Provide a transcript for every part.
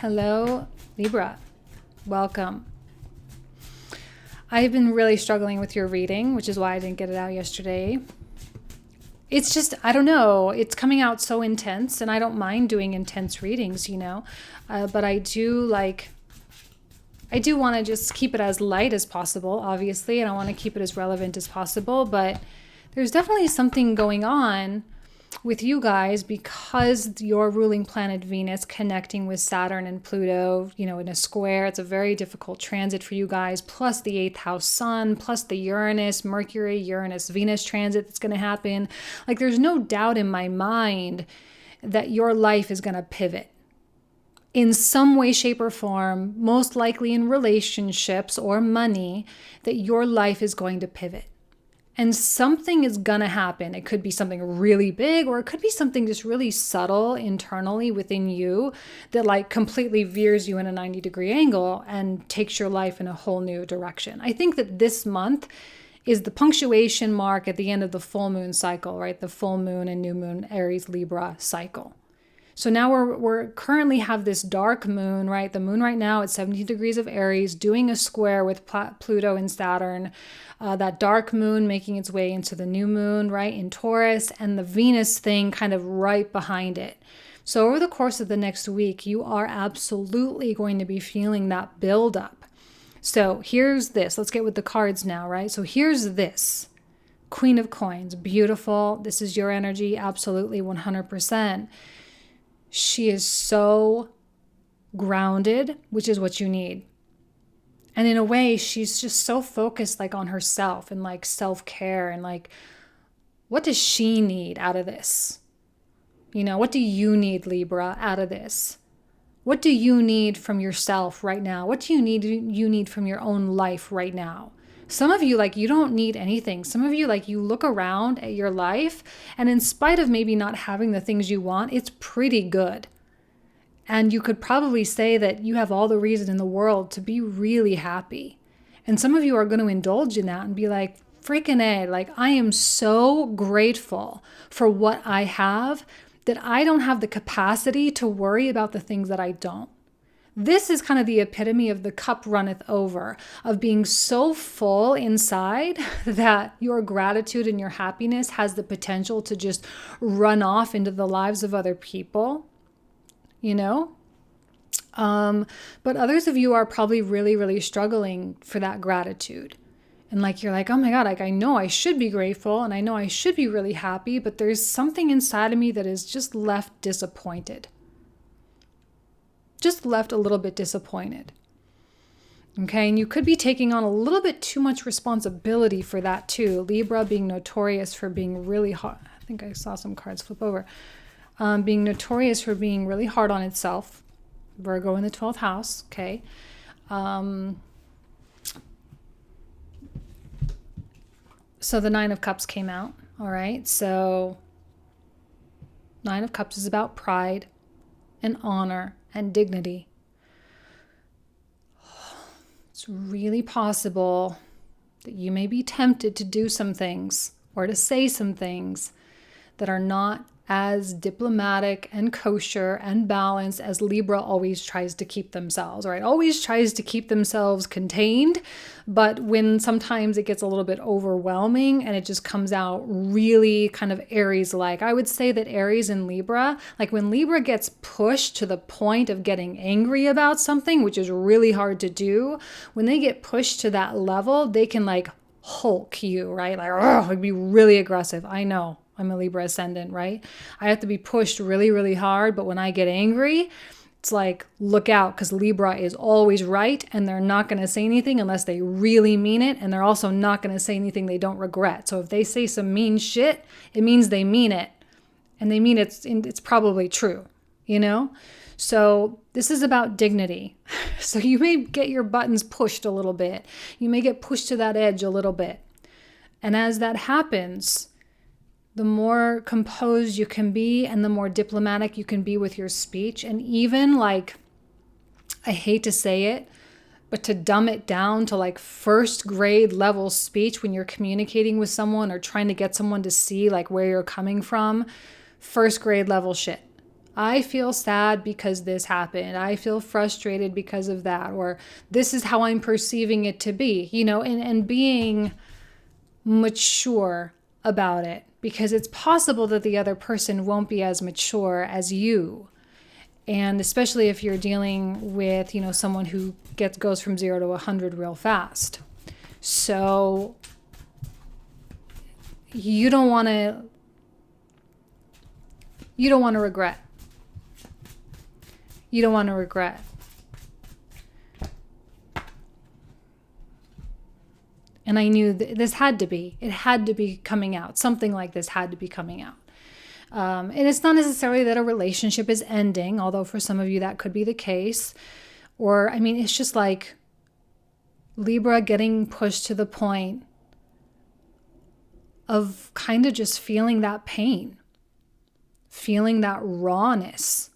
Hello, Libra. Welcome. I've been really struggling with your reading, which is why I didn't get it out yesterday. It's just, I don't know, it's coming out so intense, and I don't mind doing intense readings, but I do want to just keep it as light as possible, obviously, and I want to keep it as relevant as possible, but there's definitely something going on with you guys because your ruling planet Venus connecting with Saturn and Pluto, in a square. It's a very difficult transit for you guys, plus the 8th house sun, plus the Mercury, Uranus, Venus transit that's going to happen. Like, there's no doubt in my mind that your life is going to pivot in some way, shape, or form, most likely in relationships or money, that your life is going to pivot. And something is going to happen. It could be something really big, or it could be something just really subtle internally within you that completely veers you in a 90-degree angle and takes your life in a whole new direction. I think that this month is the punctuation mark at the end of the full moon cycle, right? The full moon and new moon Aries Libra cycle. So now we're currently have this dark moon, right? The moon right now at 17 degrees of Aries doing a square with Pluto and Saturn. That dark moon making its way into the new moon, right, in Taurus, and the Venus thing kind of right behind it. So over the course of the next week, you are absolutely going to be feeling that buildup. So here's this. Let's get with the cards now, right? So here's this. Queen of Coins. Beautiful. This is your energy. Absolutely 100%. She is so grounded, which is what you need. And in a way, she's just so focused on herself and self-care and what does she need out of this? What do you need, Libra, out of this? What do you need from yourself right now? What do you need from your own life right now? Some of you, you don't need anything. Some of you, you look around at your life, and in spite of maybe not having the things you want, it's pretty good. And you could probably say that you have all the reason in the world to be really happy. And some of you are going to indulge in that and be like, freaking A, I am so grateful for what I have that I don't have the capacity to worry about the things that I don't. This is kind of the epitome of the cup runneth over, of being so full inside that your gratitude and your happiness has the potential to just run off into the lives of other people. But others of you are probably really, really struggling for that gratitude. And you're like, oh my God, I know I should be grateful and I know I should be really happy, but there's something inside of me that is just left disappointed. Just left a little bit disappointed. Okay, and you could be taking on a little bit too much responsibility for that too. Libra being notorious for being really hard. I think I saw some cards flip over. Being notorious for being really hard on itself. Virgo in the 12th house, okay. So the 9 of Cups came out, all right. So 9 of Cups is about pride and honor and dignity. It's really possible that you may be tempted to do some things or to say some things that are not as diplomatic and kosher and balanced as Libra always tries to keep themselves, right? Always tries to keep themselves contained, but when sometimes it gets a little bit overwhelming and it just comes out really kind of Aries-like. I would say that Aries and Libra, when Libra gets pushed to the point of getting angry about something, which is really hard to do, when they get pushed to that level, they can Hulk you, right? Be really aggressive. I know. I'm a Libra ascendant, right? I have to be pushed really, really hard. But when I get angry, it's look out, because Libra is always right. And they're not going to say anything unless they really mean it. And they're also not going to say anything they don't regret. So if they say some mean shit, it means they mean it. And they mean it's probably true, So this is about dignity. So you may get your buttons pushed a little bit. You may get pushed to that edge a little bit. And as that happens, the more composed you can be and the more diplomatic you can be with your speech. And even I hate to say it, but to dumb it down to first grade level speech when you're communicating with someone or trying to get someone to see where you're coming from, first grade level shit. I feel sad because this happened. I feel frustrated because of that. Or this is how I'm perceiving it to be, and being mature about it, because it's possible that the other person won't be as mature as you. And especially if you're dealing with, someone who goes from 0 to 100 real fast. So you don't want to regret. You don't want to regret. And I knew this had to be. It had to be coming out. Something like this had to be coming out. And it's not necessarily that a relationship is ending, although for some of you that could be the case. Or, it's just like Libra getting pushed to the point of kind of just feeling that pain, feeling that rawness.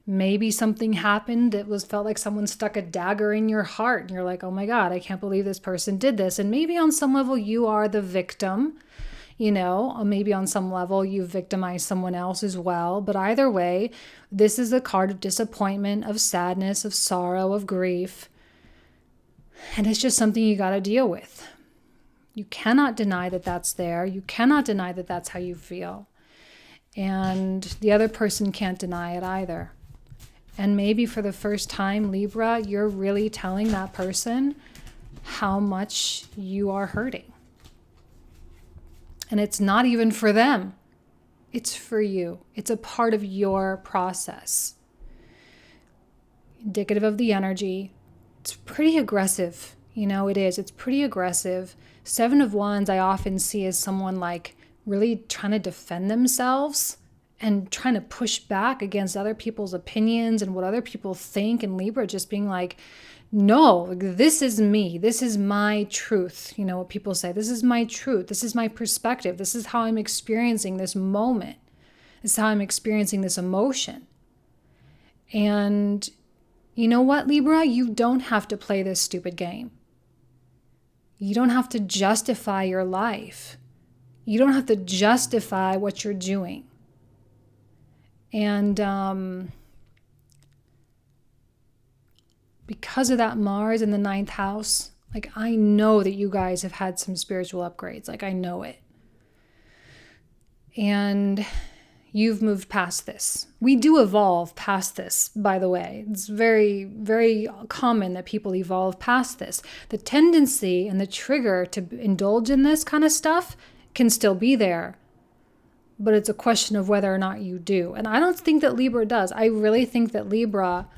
Maybe something happened that felt like someone stuck a dagger in your heart and you're like, oh my God, I can't believe this person did this. And maybe on some level you are the victim, or maybe on some level you victimized someone else as well. But either way, this is a card of disappointment, of sadness, of sorrow, of grief. And it's just something you got to deal with. You cannot deny that that's there. You cannot deny that that's how you feel. And the other person can't deny it either. And maybe for the first time, Libra, you're really telling that person how much you are hurting. And it's not even for them. It's for you. It's a part of your process. Indicative of the energy. It's pretty aggressive. It is. It's pretty aggressive. 7 of Wands I often see as someone like really trying to defend themselves and trying to push back against other people's opinions and what other people think. And Libra just being like, no, this is me. This is my truth. What people say, this is my truth. This is my perspective. This is how I'm experiencing this moment. This is how I'm experiencing this emotion. And you know what, Libra? You don't have to play this stupid game. You don't have to justify your life. You don't have to justify what you're doing. And because of that Mars in the 9th house, I know that you guys have had some spiritual upgrades. I know it. And you've moved past this. We do evolve past this, by the way. It's very, very common that people evolve past this. The tendency and the trigger to indulge in this kind of stuff can still be there. But it's a question of whether or not you do. And I don't think that Libra does. I really think that Libra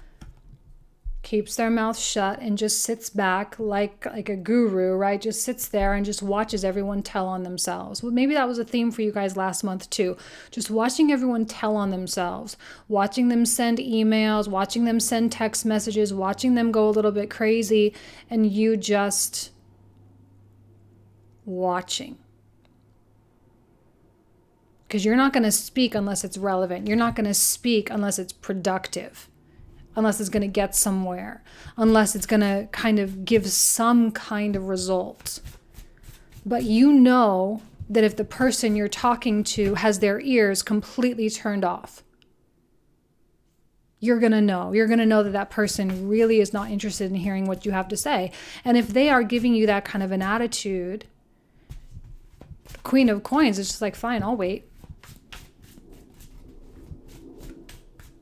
keeps their mouth shut and just sits back like a guru, right? Just sits there and just watches everyone tell on themselves. Well, maybe that was a theme for you guys last month too. Just watching everyone tell on themselves, watching them send emails, watching them send text messages, watching them go a little bit crazy, and you just watching. Because you're not going to speak unless it's relevant. You're not going to speak unless it's productive, unless it's going to get somewhere, unless it's going to kind of give some kind of result. But you know that if the person you're talking to has their ears completely turned off, you're going to know. You're going to know that that person really is not interested in hearing what you have to say. And if they are giving you that kind of an attitude, Queen of Coins is just like, fine, I'll wait.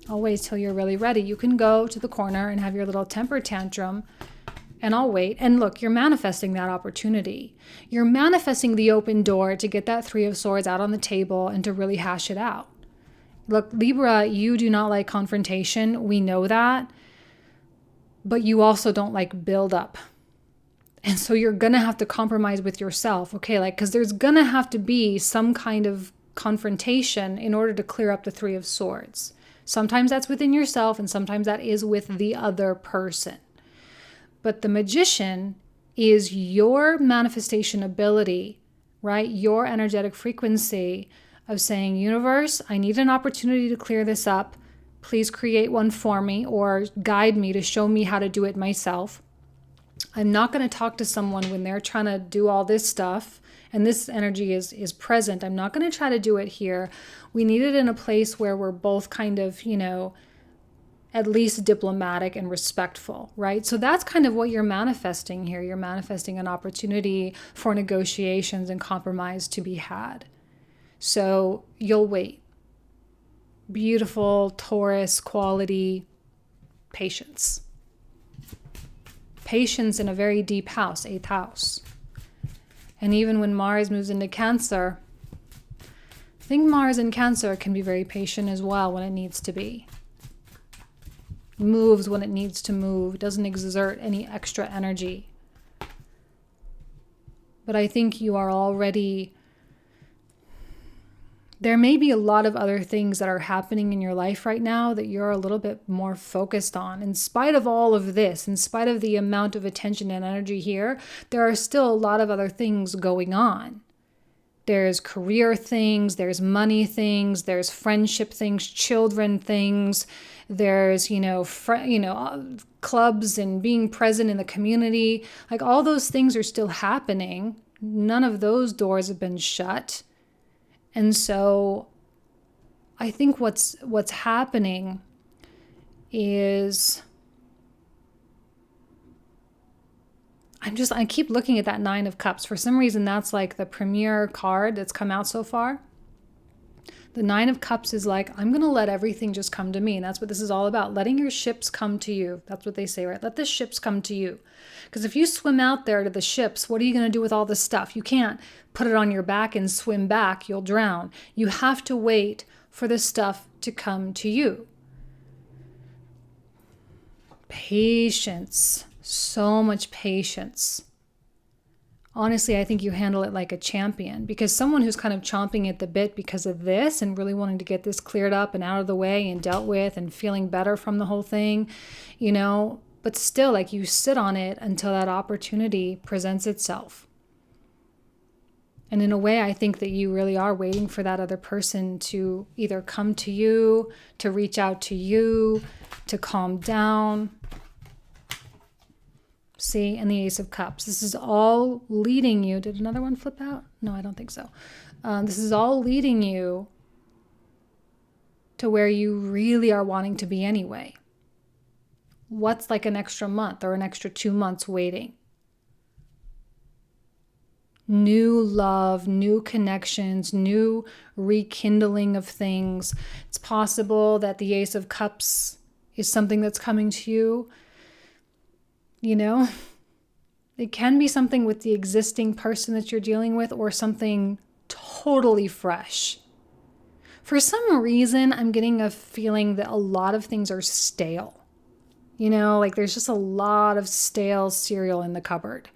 I'll wait till you're really ready. You can go to the corner and have your little temper tantrum, and I'll wait. And look, you're manifesting that opportunity. You're manifesting the open door to get that 3 of Swords out on the table and to really hash it out. Look, Libra, you do not like confrontation. We know that. But you also don't like build up. And so you're going to have to compromise with yourself, okay? Because there's going to have to be some kind of confrontation in order to clear up the 3 of Swords. Sometimes that's within yourself, and sometimes that is with the other person. But the Magician is your manifestation ability, right? Your energetic frequency of saying, universe, I need an opportunity to clear this up. Please create one for me or guide me to show me how to do it myself. I'm not going to talk to someone when they're trying to do all this stuff and this energy is present. I'm not going to try to do it here. We need it in a place where we're both kind of, at least diplomatic and respectful, right? So that's kind of what you're manifesting here. You're manifesting an opportunity for negotiations and compromise to be had. So you'll wait. Beautiful Taurus quality patience. Patience in a very deep house, 8th house. And even when Mars moves into Cancer, I think Mars in Cancer can be very patient as well when it needs to be. Moves when it needs to move, doesn't exert any extra energy. But I think you are already, there may be a lot of other things that are happening in your life right now that you're a little bit more focused on. In spite of all of this, in spite of the amount of attention and energy here, there are still a lot of other things going on. There's career things, there's money things, there's friendship things, children things, there's, clubs and being present in the community. Like all those things are still happening. None of those doors have been shut. And so I think what's happening is I keep looking at that 9 of Cups. For some reason, that's like the premier card that's come out so far. The 9 of Cups is like, I'm going to let everything just come to me. And that's what this is all about. Letting your ships come to you. That's what they say, right? Let the ships come to you. Because if you swim out there to the ships, what are you going to do with all this stuff? You can't put it on your back and swim back. You'll drown. You have to wait for the stuff to come to you. Patience. So much patience. Honestly, I think you handle it like a champion, because someone who's kind of chomping at the bit because of this and really wanting to get this cleared up and out of the way and dealt with and feeling better from the whole thing, but still, like, you sit on it until that opportunity presents itself. And in a way, I think that you really are waiting for that other person to either come to you, to reach out to you, to calm down. See, and the Ace of Cups. This is all leading you. Did another one flip out? No, I don't think so. This is all leading you to where you really are wanting to be anyway. What's like an extra month or an extra 2 months waiting? New love, new connections, new rekindling of things. It's possible that the Ace of Cups is something that's coming to you. It can be something with the existing person that you're dealing with or something totally fresh. For some reason, I'm getting a feeling that a lot of things are stale. Like there's just a lot of stale cereal in the cupboard.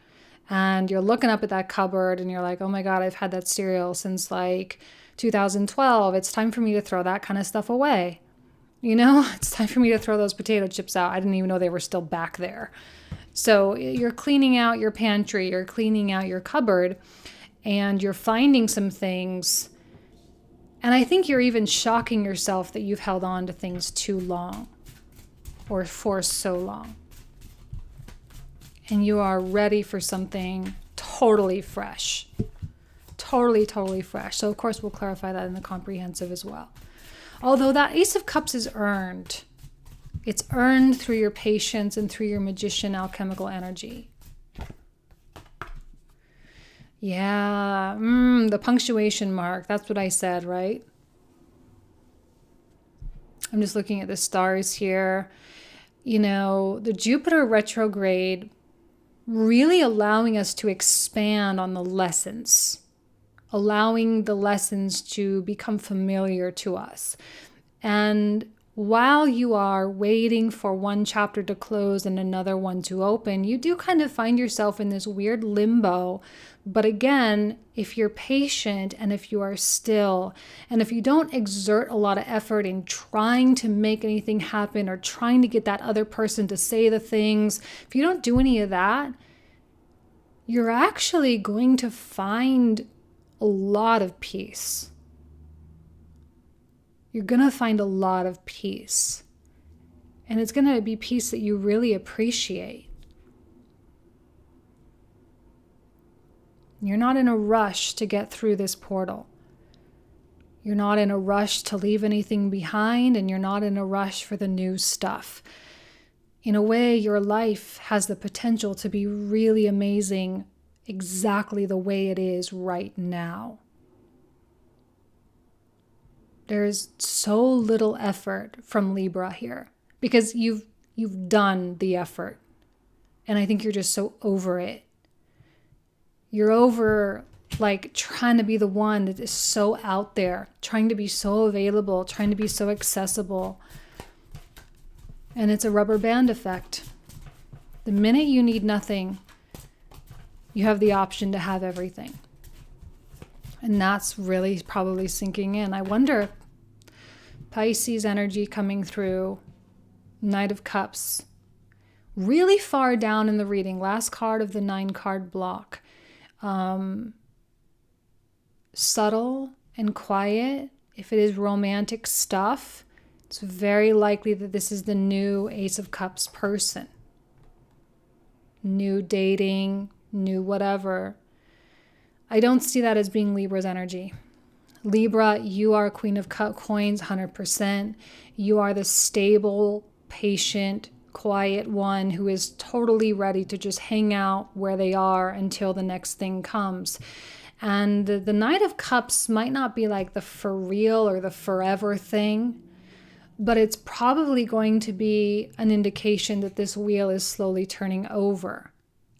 And you're looking up at that cupboard and you're like, oh my God, I've had that cereal since like 2012. It's time for me to throw that kind of stuff away. It's time for me to throw those potato chips out. I didn't even know they were still back there. So you're cleaning out your pantry, you're cleaning out your cupboard, and you're finding some things. And I think you're even shocking yourself that you've held on to things too long or for so long. And you are ready for something totally fresh. Totally fresh. So of course we'll clarify that in the comprehensive as well. Although that Ace of Cups is earned. It's earned through your patience and through your magician alchemical energy. Yeah, the punctuation mark. That's what I said, right? I'm just looking at the stars here. The Jupiter retrograde really allowing us to expand on the lessons, allowing the lessons to become familiar to us. And while you are waiting for one chapter to close and another one to open, you do kind of find yourself in this weird limbo. But again, if you're patient and if you are still, and if you don't exert a lot of effort in trying to make anything happen or trying to get that other person to say the things, if you don't do any of that, you're actually going to find a lot of peace. You're going to find a lot of peace. And it's going to be peace that you really appreciate. You're not in a rush to get through this portal. You're not in a rush to leave anything behind, and you're not in a rush for the new stuff. In a way, your life has the potential to be really amazing exactly the way it is right now. There's so little effort from Libra here because you've done the effort. And I think you're just so over it. You're over like trying to be the one that is so out there, trying to be so available, trying to be so accessible. And it's a rubber band effect. The minute you need nothing, you have the option to have everything. And that's really probably sinking in. I wonder, Pisces energy coming through, Knight of Cups, really far down in the reading, last card of the 9-card block. Subtle and quiet. If it is romantic stuff, it's very likely that this is the new Ace of Cups person. New dating, new whatever. I don't see that as being Libra's energy. Libra, you are Queen of Coins, 100%. You are the stable, patient, quiet one who is totally ready to just hang out where they are until the next thing comes. And the Knight of Cups might not be like the for real or the forever thing, but it's probably going to be an indication that this wheel is slowly turning over.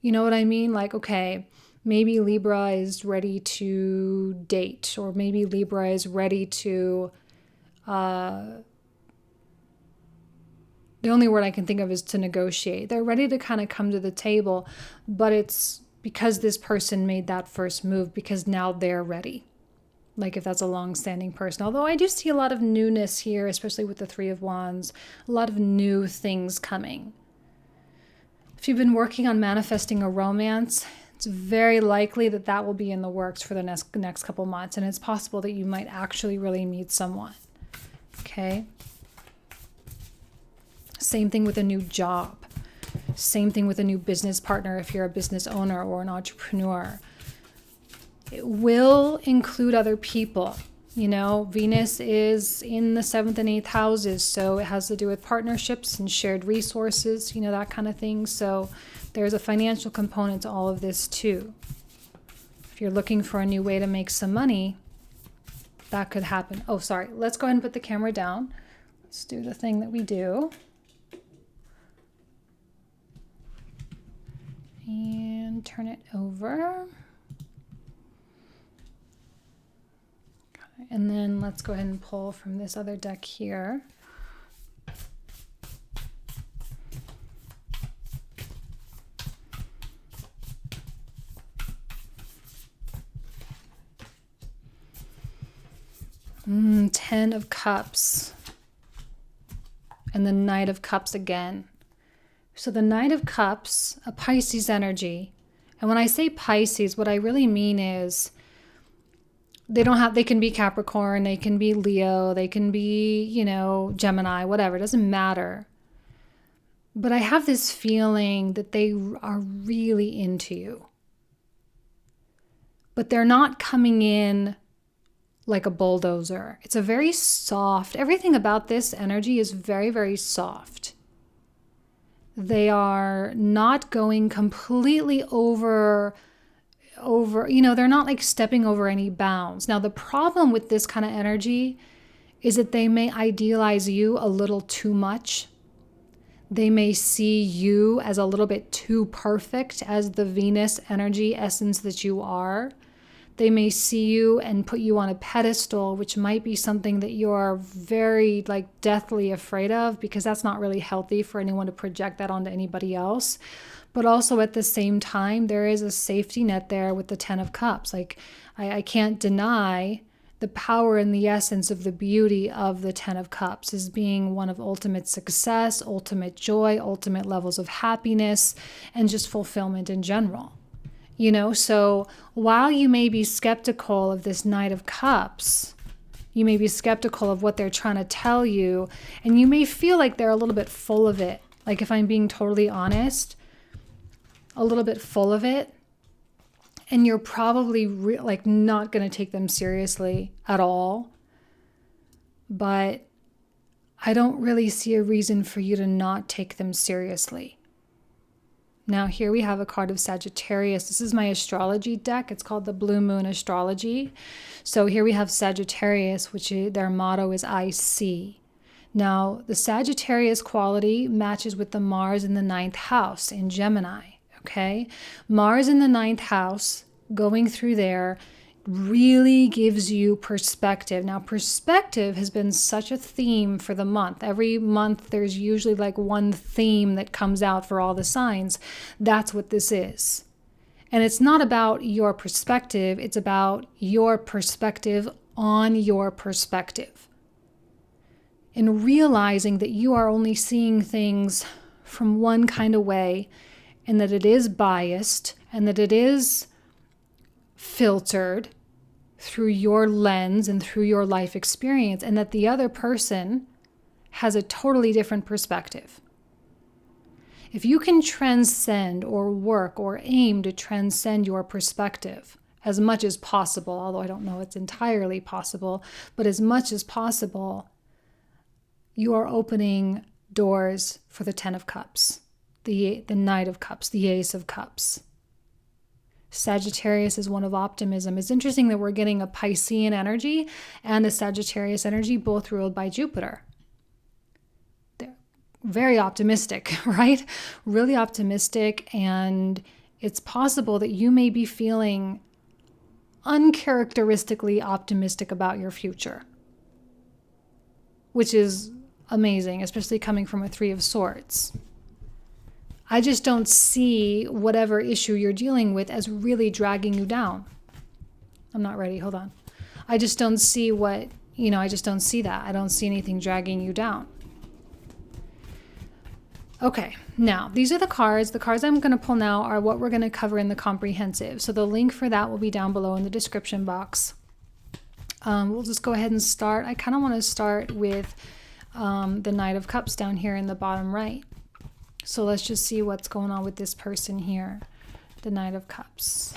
You know what I mean? Like, okay, maybe Libra is ready to date, or maybe Libra is ready to, the only word I can think of is to negotiate. They're ready to kind of come to the table, but it's because this person made that first move, because now they're ready. Like if that's a long-standing person. Although I do see a lot of newness here, especially with the 3 of Wands, a lot of new things coming. If you've been working on manifesting a romance, it's very likely that that will be in the works for the next couple months. And it's possible that you might actually really meet someone. Okay? Same thing with a new job. Same thing with a new business partner if you're a business owner or an entrepreneur. It will include other people. You know, Venus is in the 7th and 8th houses, so it has to do with partnerships and shared resources, you know, that kind of thing. So there's a financial component to all of this too. If you're looking for a new way to make some money, that could happen. Oh, sorry. Let's go ahead and put the camera down. Let's do the thing that we do. And turn it over. Okay, and then let's go ahead and pull from this other deck here. Ten of Cups. And the Knight of Cups again. So the Knight of Cups, a Pisces energy. And when I say Pisces, what I really mean is they can be Capricorn, they can be Leo, they can be, you know, Gemini, whatever, it doesn't matter. But I have this feeling that they are really into you. But they're not coming in like a bulldozer. It's a very soft, everything about this energy is very, very soft. They are not going completely over, you know, they're not like stepping over any bounds. Now, the problem with this kind of energy is that they may idealize you a little too much. They may see you as a little bit too perfect as the Venus energy essence that you are. They may see you and put you on a pedestal, which might be something that you're very like deathly afraid of, because that's not really healthy for anyone to project that onto anybody else. But also at the same time, there is a safety net there with the 10 of Cups. Like I can't deny the power and the essence of the beauty of the 10 of Cups as being one of ultimate success, ultimate joy, ultimate levels of happiness, and just fulfillment in general. You know, so while you may be skeptical of this Knight of Cups, you may be skeptical of what they're trying to tell you, and you may feel like they're a little bit full of it. Like if I'm being totally honest, a little bit full of it. and you're probably like not going to take them seriously at all. But I don't really see a reason for you to not take them seriously. Now here we have a card of Sagittarius. This is my astrology deck. It's called the Blue Moon Astrology. So here we have Sagittarius, which their motto is I see. Now the Sagittarius quality matches with the Mars in the 9th house in Gemini. Okay, Mars in the 9th house going through there really gives you perspective. Now, perspective has been such a theme for the month. Every month, there's usually like one theme that comes out for all the signs. That's what this is. And it's not about your perspective. It's about your perspective on your perspective. And realizing that you are only seeing things from one kind of way, and that it is biased, and that it is filtered through your lens and through your life experience, and that the other person has a totally different perspective. If you can transcend or work or aim to transcend your perspective as much as possible, although I don't know it's entirely possible, but as much as possible, you are opening doors for the 10 of Cups, the Knight of Cups, the Ace of Cups. Sagittarius is one of optimism. It's interesting that we're getting a Piscean energy and a Sagittarius energy, both ruled by Jupiter. They're very optimistic, right? Really optimistic, and it's possible that you may be feeling uncharacteristically optimistic about your future, which is amazing, especially coming from a 3 of Swords. I just don't see whatever issue you're dealing with as really dragging you down. I'm not ready. Hold on. I just don't see I just don't see that. I don't see anything dragging you down. Okay, now these are the cards. The cards I'm going to pull now are what we're going to cover in the comprehensive. So the link for that will be down below in the description box. We'll just go ahead and start. I kind of want to start with the Knight of Cups down here in the bottom right. So let's just see what's going on with this person here, the Knight of Cups.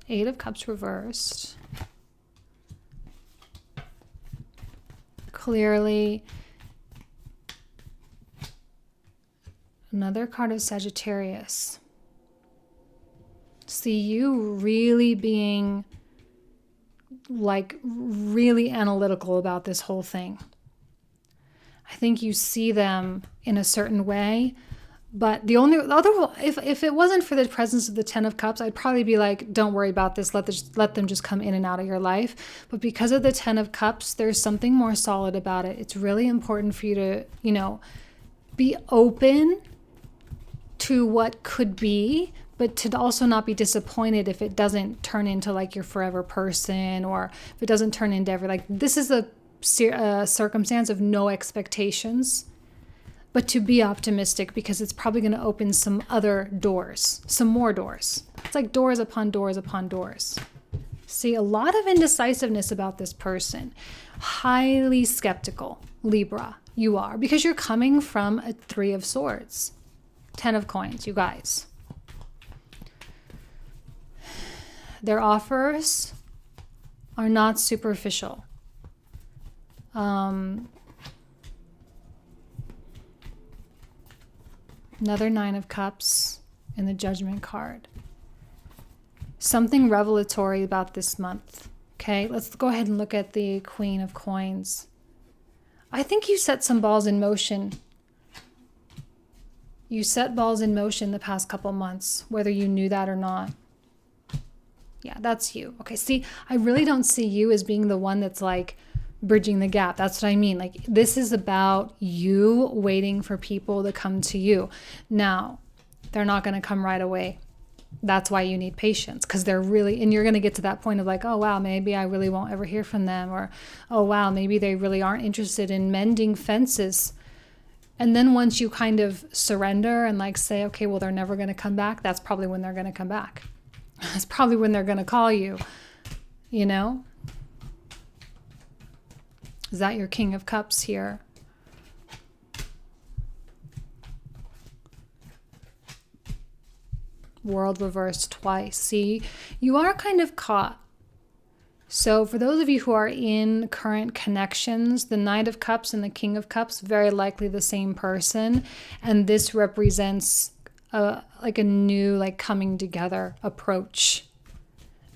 8 of Cups reversed. Clearly, another card of Sagittarius. See you really being like really analytical about this whole thing. I think you see them in a certain way, but the other, if it wasn't for the presence of the 10 of Cups, I'd probably be like, don't worry about this. Let them just come in and out of your life. But because of the 10 of Cups, there's something more solid about it. It's really important for you to, be open to what could be, but to also not be disappointed if it doesn't turn into like your forever person, or if it doesn't turn into this is a circumstance of no expectations, but to be optimistic because it's probably going to open some other doors, some more doors. It's like doors upon doors upon doors. See, a lot of indecisiveness about this person. Highly skeptical, Libra, you are, because you're coming from a 3 of Swords, 10 of Coins, you guys. Their offers are not superficial. Another 9 of Cups in the Judgment card. Something revelatory about this month. Okay, let's go ahead and look at the Queen of Coins. I think you set some balls in motion. You set balls in motion the past couple months, whether you knew that or not. Yeah, that's you. Okay, see, I really don't see you as being the one that's like bridging the gap. That's what I mean. Like, this is about you waiting for people to come to you. Now, they're not going to come right away. That's why you need patience, because they're really, and you're going to get to that point of like, oh, wow, maybe I really won't ever hear from them. Or, oh, wow, maybe they really aren't interested in mending fences. And then once you kind of surrender and like say, okay, well, they're never going to come back. That's probably when they're going to come back. That's probably when they're going to call you, Is that your King of Cups here? World reversed twice. See, you are kind of caught. So for those of you who are in current connections, the Knight of Cups and the King of Cups, very likely the same person. And this represents like a new, like, coming together approach.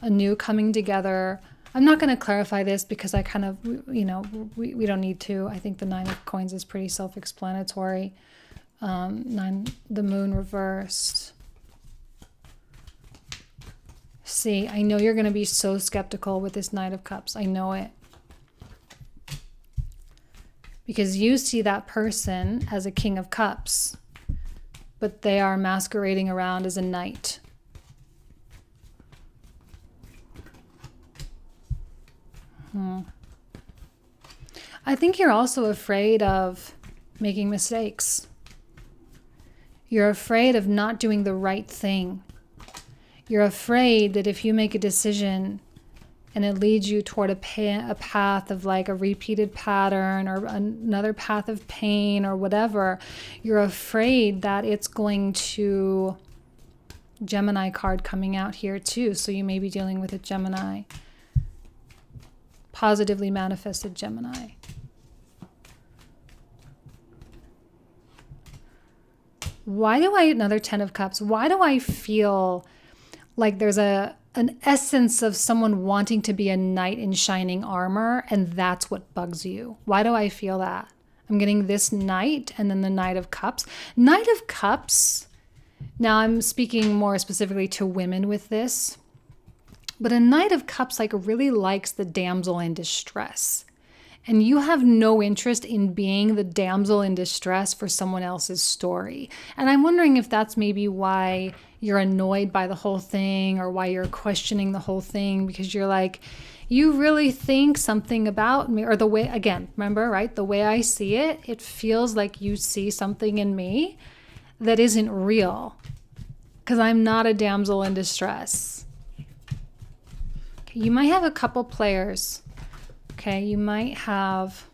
A new coming together. I'm not going to clarify this because I kind of, we don't need to. I think the Nine of Coins is pretty self-explanatory. The Moon reversed. See, I know you're going to be so skeptical with this Knight of Cups. I know it. Because you see that person as a King of Cups, but they are masquerading around as a Knight. I think you're also afraid of making mistakes. You're afraid of not doing the right thing. You're afraid that if you make a decision and it leads you toward a path of like a repeated pattern or another path of pain or whatever, you're afraid that it's going to, Gemini card coming out here too. So you may be dealing with a Gemini. Positively manifested Gemini. Why do another 10 of Cups, why do I feel like there's an essence of someone wanting to be a knight in shining armor, and that's what bugs you? Why do I feel that? I'm getting this Knight and then the Knight of Cups. Knight of Cups, now I'm speaking more specifically to women with this, but a Knight of Cups like really likes the damsel in distress. And you have no interest in being the damsel in distress for someone else's story. And I'm wondering if that's maybe why you're annoyed by the whole thing or why you're questioning the whole thing, because you're like, you really think something about me, or the way, again, remember, right? The way I see it, it feels like you see something in me that isn't real because I'm not a damsel in distress. Okay, you might have a couple players. Okay, you might have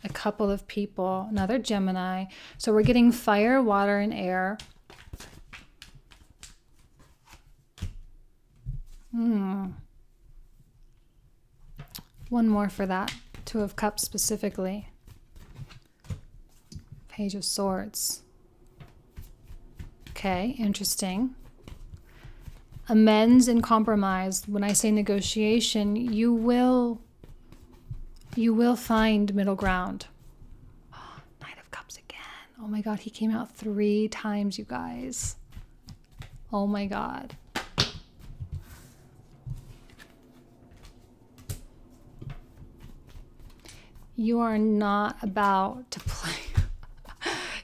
a couple of people, another Gemini. So we're getting fire, water, and air. One more for that. Two of Cups specifically. Page of Swords. Okay, interesting. Amends and compromise. When I say negotiation, you will find middle ground. Oh, Knight of Cups again. Oh my God, he came out 3 times, you guys. Oh my God. You are not about to play.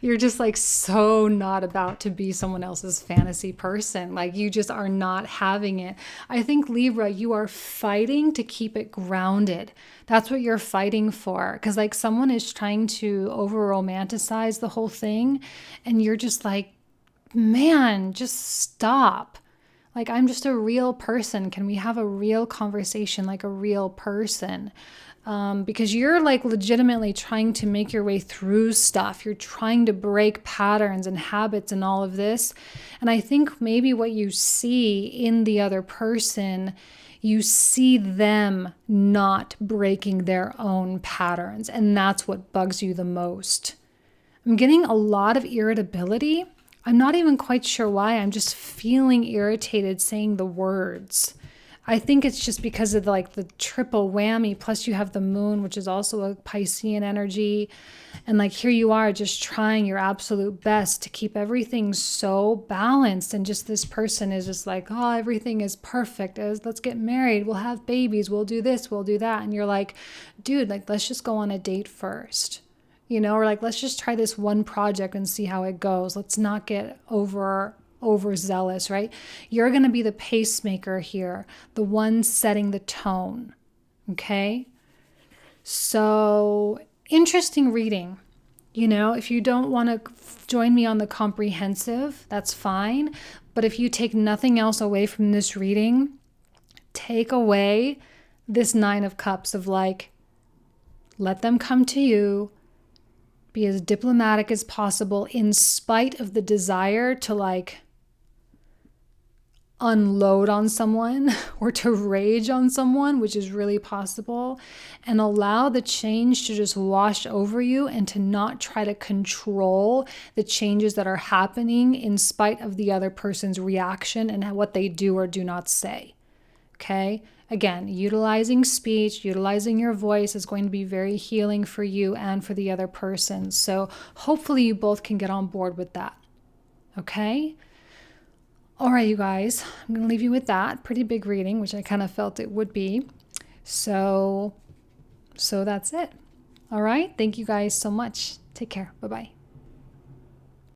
You're just like so not about to be someone else's fantasy person. Like you just are not having it. I think Libra, you are fighting to keep it grounded. That's what you're fighting for. Because like someone is trying to over romanticize the whole thing. And you're just like, man, just stop. Like I'm just a real person. Can we have a real conversation like a real person? Because you're like legitimately trying to make your way through stuff. You're trying to break patterns and habits and all of this. And I think maybe what you see in the other person, you see them not breaking their own patterns. And that's what bugs you the most. I'm getting a lot of irritability. I'm not even quite sure why. I'm just feeling irritated saying the words. I think it's just because of like the triple whammy. Plus you have the moon, which is also a Piscean energy. And like here you are just trying your absolute best to keep everything so balanced. And just this person is just like, oh, everything is perfect. Let's get married. We'll have babies. We'll do this. We'll do that. And you're like, dude, like, let's just go on a date first. You know, or like, let's just try this one project and see how it goes. Let's not get overzealous, right? You're going to be the pacemaker here, the one setting the tone. Okay? So, interesting reading. You know, if you don't want to join me on the comprehensive, that's fine. But if you take nothing else away from this reading, take away this 9 of Cups of like, let them come to you. Be as diplomatic as possible in spite of the desire to like unload on someone or to rage on someone, which is really possible, and allow the change to just wash over you and to not try to control the changes that are happening in spite of the other person's reaction and what they do or do not say. Okay? Again, utilizing speech, utilizing your voice is going to be very healing for you and for the other person. So hopefully you both can get on board with that. Okay? All right, you guys, I'm going to leave you with that. Pretty big reading, which I kind of felt it would be. So that's it. All right. Thank you guys so much. Take care. Bye-bye.